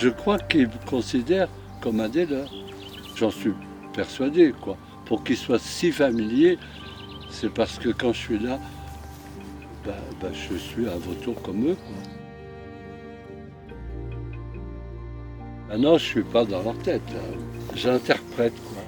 Je crois qu'ils me considèrent comme un des leurs. J'en suis persuadé, quoi. Pour qu'ils soient si familiers, c'est parce que quand je suis là, je suis à vautour comme eux, quoi. Maintenant, je suis pas dans leur tête, là. J'interprète, quoi.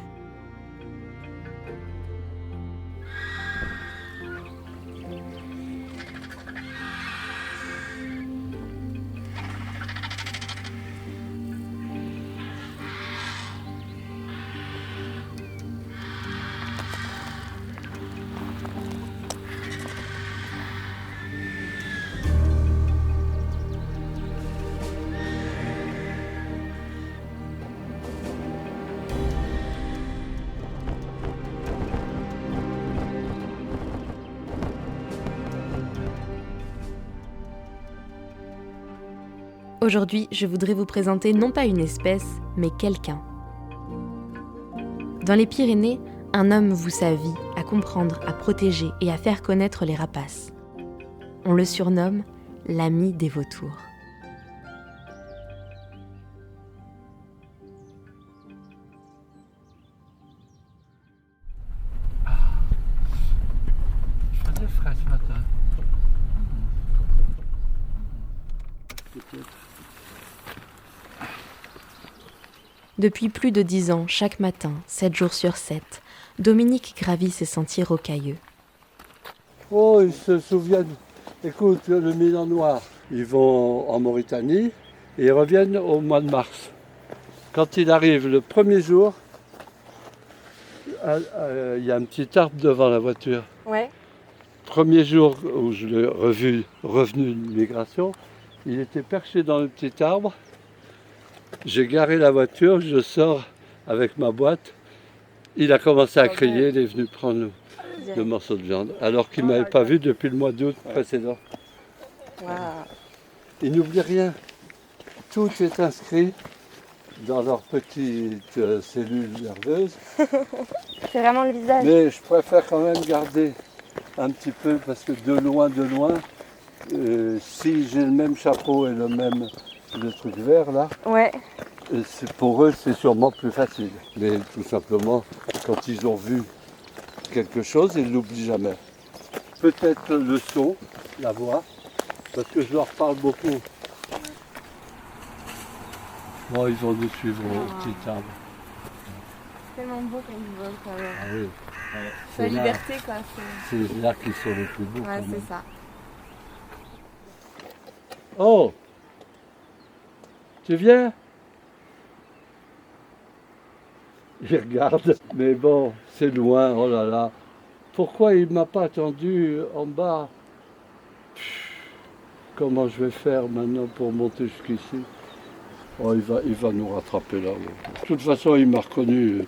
Aujourd'hui, je voudrais vous présenter non pas une espèce, mais quelqu'un. Dans les Pyrénées, un homme voue sa vie à comprendre, à protéger et à faire connaître les rapaces. On le surnomme l'ami des vautours. Il faisait frais ce matin. Peut-être. Depuis plus de 10 ans, chaque matin, 7 jours sur 7, Dominique gravit ses sentiers rocailleux. Oh, ils se souviennent. Écoute, le Milan Noir, ils vont en Mauritanie et ils reviennent au mois de mars. Quand il arrive le premier jour, il y a un petit arbre devant la voiture. Ouais. Premier jour où je l'ai revu, revenu de migration, il était perché dans le petit arbre. J'ai garé la voiture, je sors avec ma boîte. Il a commencé à crier, il est venu prendre le morceau de viande, alors qu'il ne m'avait pas vu depuis le mois d'août précédent. Wow. Il n'oublie rien. Tout est inscrit dans leurs petites cellules nerveuses. C'est vraiment le visage. Mais je préfère quand même garder un petit peu, parce que de loin, si j'ai le même chapeau et le truc vert là, Ouais. Pour eux c'est sûrement plus facile. Mais tout simplement, quand ils ont vu quelque chose, ils ne l'oublient jamais. Peut-être le son, la voix, parce que je leur parle beaucoup. Bon, ils vont nous suivre au petit arbre. Tellement beau quand ils volent quand même. Ah oui. C'est la liberté quoi. C'est là qu'ils sont les plus beaux. Ouais, quand même. c'est ça. Oh! Tu viens? Il regarde, mais bon, c'est loin, oh là là. Pourquoi il ne m'a pas attendu en bas? Comment je vais faire maintenant pour monter jusqu'ici? Oh, il va nous rattraper là. De toute façon, il m'a reconnu.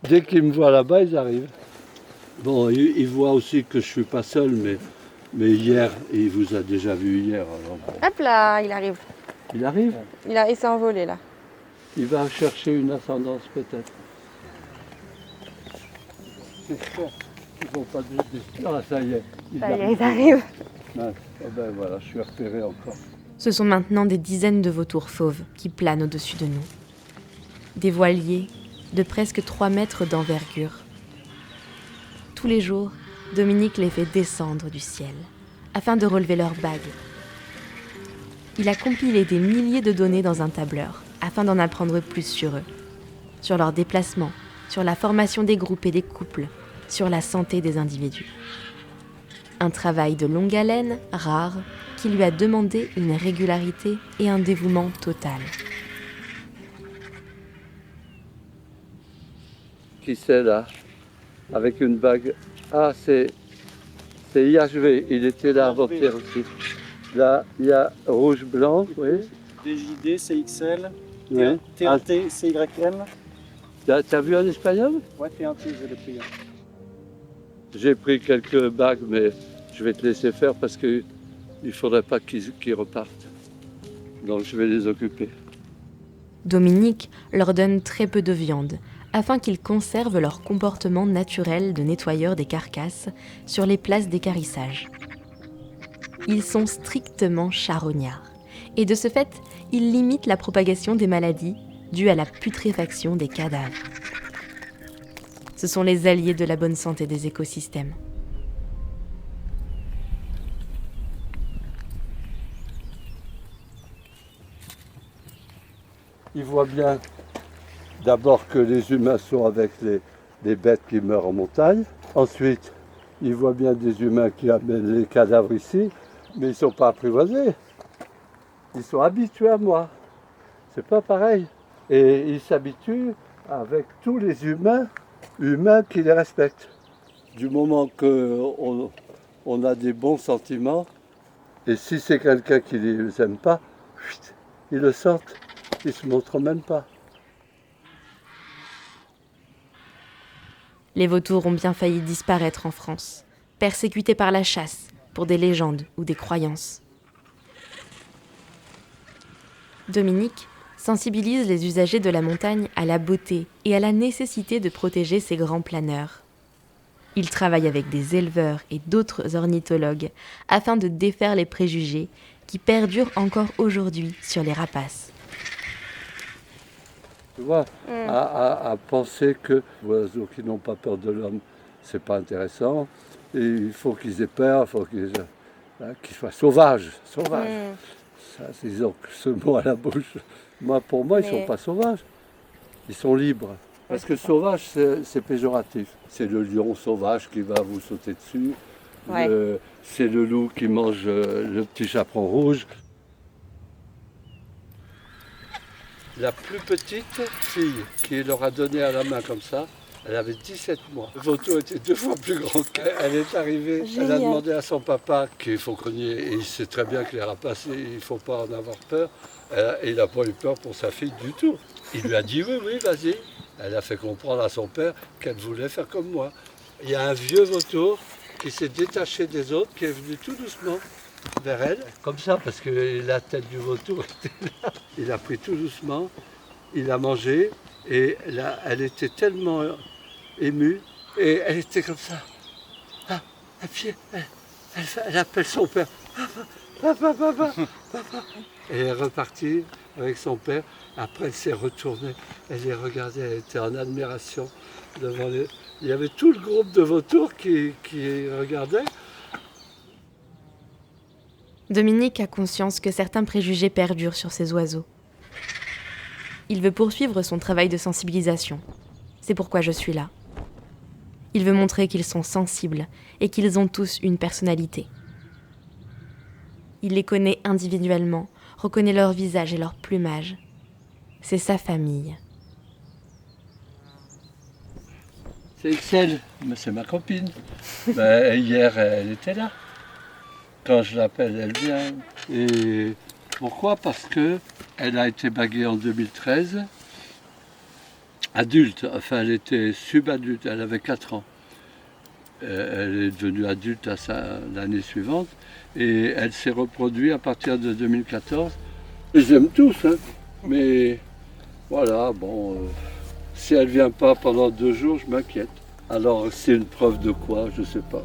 Dès qu'il me voit là-bas, ils arrivent. Bon, il voit aussi que je ne suis pas seul, mais hier, il vous a déjà vu hier. Alors, Hop là, il arrive. il arrive? Il s'est envolé là. Il va chercher une ascendance peut-être. J'espère qu'ils vont pas de... Ah, ça y est. Ça y est, ils arrivent. Ah, ben voilà, je suis repéré encore. Ce sont maintenant des dizaines de vautours fauves qui planent au-dessus de nous. Des voiliers de presque 3 mètres d'envergure. Tous les jours, Dominique les fait descendre du ciel afin de relever leurs bagues. Il a compilé des milliers de données dans un tableur afin d'en apprendre plus sur eux, sur leurs déplacements, sur la formation des groupes et des couples, sur la santé des individus. Un travail de longue haleine, rare, qui lui a demandé une régularité et un dévouement total. Qui c'est là? Avec une bague. Ah, c'est IHV, il était là avant-hier aussi. Là, il y a rouge-blanc, oui. DJD, CXL, Ouais. TNT, CYM. T'as vu en espagnol? Ouais, TNT, je l'ai pris. J'ai pris quelques bagues, mais je vais te laisser faire parce qu'il ne faudrait pas qu'ils repartent. Donc je vais les occuper. Dominique leur donne très peu de viande, afin qu'ils conservent leur comportement naturel de nettoyeurs des carcasses sur les places d'équarrissage. Ils sont strictement charognards Et de ce fait, ils limitent la propagation des maladies dues à la putréfaction des cadavres. Ce sont les alliés de la bonne santé des écosystèmes. Il voit bien d'abord que les humains sont avec les bêtes qui meurent en montagne. Ensuite, il voit bien des humains qui amènent les cadavres ici, mais ils ne sont pas apprivoisés. Ils sont habitués à moi. C'est pas pareil. Et ils s'habituent avec tous les humains qui les respectent. Du moment qu'on a des bons sentiments, et si c'est quelqu'un qui ne les aime pas, ils le sortent, ils ne se montrent même pas. Les vautours ont bien failli disparaître en France, persécutés par la chasse, pour des légendes ou des croyances. Dominique sensibilise les usagers de la montagne à la beauté et à la nécessité de protéger ces grands planeurs. Il travaille avec des éleveurs et d'autres ornithologues afin de défaire les préjugés qui perdurent encore aujourd'hui sur les rapaces. Tu vois, à penser que les oiseaux qui n'ont pas peur de l'homme, c'est pas intéressant. Et il faut qu'ils aient peur, il faut qu'ils soient sauvages. Ça, ils ont ce mot à la bouche. Pour moi, ils ne sont pas sauvages. Ils sont libres. Parce que sauvage, c'est péjoratif. C'est le lion sauvage qui va vous sauter dessus. Ouais. C'est le loup qui mange le petit chaperon rouge. La plus petite fille qui leur a donné à la main comme ça, elle avait 17 mois. Le vautour était 2 fois plus grand qu'elle. Elle est arrivée, Génial. Elle a demandé à son papa qu'il est fauconnier, et il sait très bien que les rapaces, il ne faut pas en avoir peur. Et il n'a pas eu peur pour sa fille du tout. Il lui a dit oui, vas-y. Elle a fait comprendre à son père qu'elle voulait faire comme moi. Il y a un vieux vautour qui s'est détaché des autres, qui est venu tout doucement vers elle, comme ça, parce que la tête du vautour était là. Il a pris tout doucement, il a mangé, et là, elle était tellement émue, et elle était comme ça. Ah, et puis elle appelle son père. Papa, papa, papa. Et elle est repartie avec son père. Après, elle s'est retournée, elle les regardait, elle était en admiration devant les... Il y avait tout le groupe de vautours qui regardait. Dominique a conscience que certains préjugés perdurent sur ces oiseaux. Il veut poursuivre son travail de sensibilisation. C'est pourquoi je suis là. Il veut montrer qu'ils sont sensibles et qu'ils ont tous une personnalité. Il les connaît individuellement, reconnaît leur visage et leur plumage. C'est sa famille. C'est Excel, mais c'est ma copine. Hier, elle était là. Quand je l'appelle, elle vient. Et pourquoi ? Parce qu'elle a été baguée en 2013. Adulte, enfin elle était subadulte, elle avait 4 ans. Elle est devenue adulte l'année suivante. Et elle s'est reproduite à partir de 2014. Je les aime tous, hein. Mais voilà, si elle ne vient pas pendant 2 jours, je m'inquiète. Alors c'est une preuve de quoi, je ne sais pas.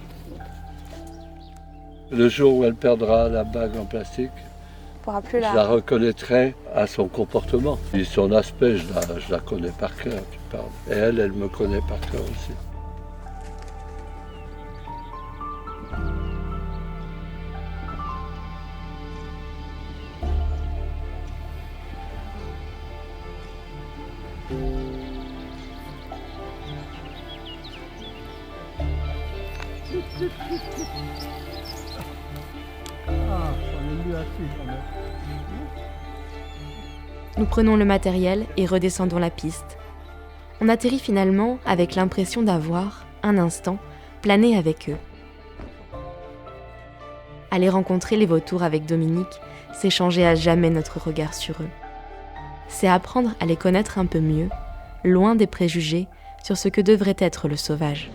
Le jour où elle perdra la bague en plastique, Plus je la reconnaîtrai à son comportement. Et son aspect, je la connais par cœur, tu parles. Et elle me connaît par cœur aussi. Nous prenons le matériel et redescendons la piste. On atterrit finalement avec l'impression d'avoir, un instant, plané avec eux. Aller rencontrer les vautours avec Dominique, c'est changer à jamais notre regard sur eux. C'est apprendre à les connaître un peu mieux, loin des préjugés sur ce que devrait être le sauvage.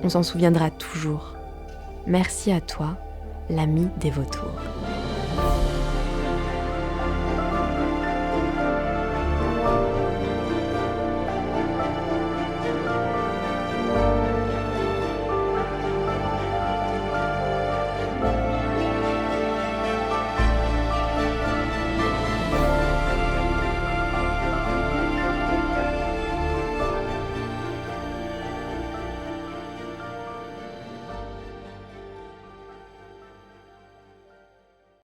On s'en souviendra toujours. Merci à toi, l'ami des vautours.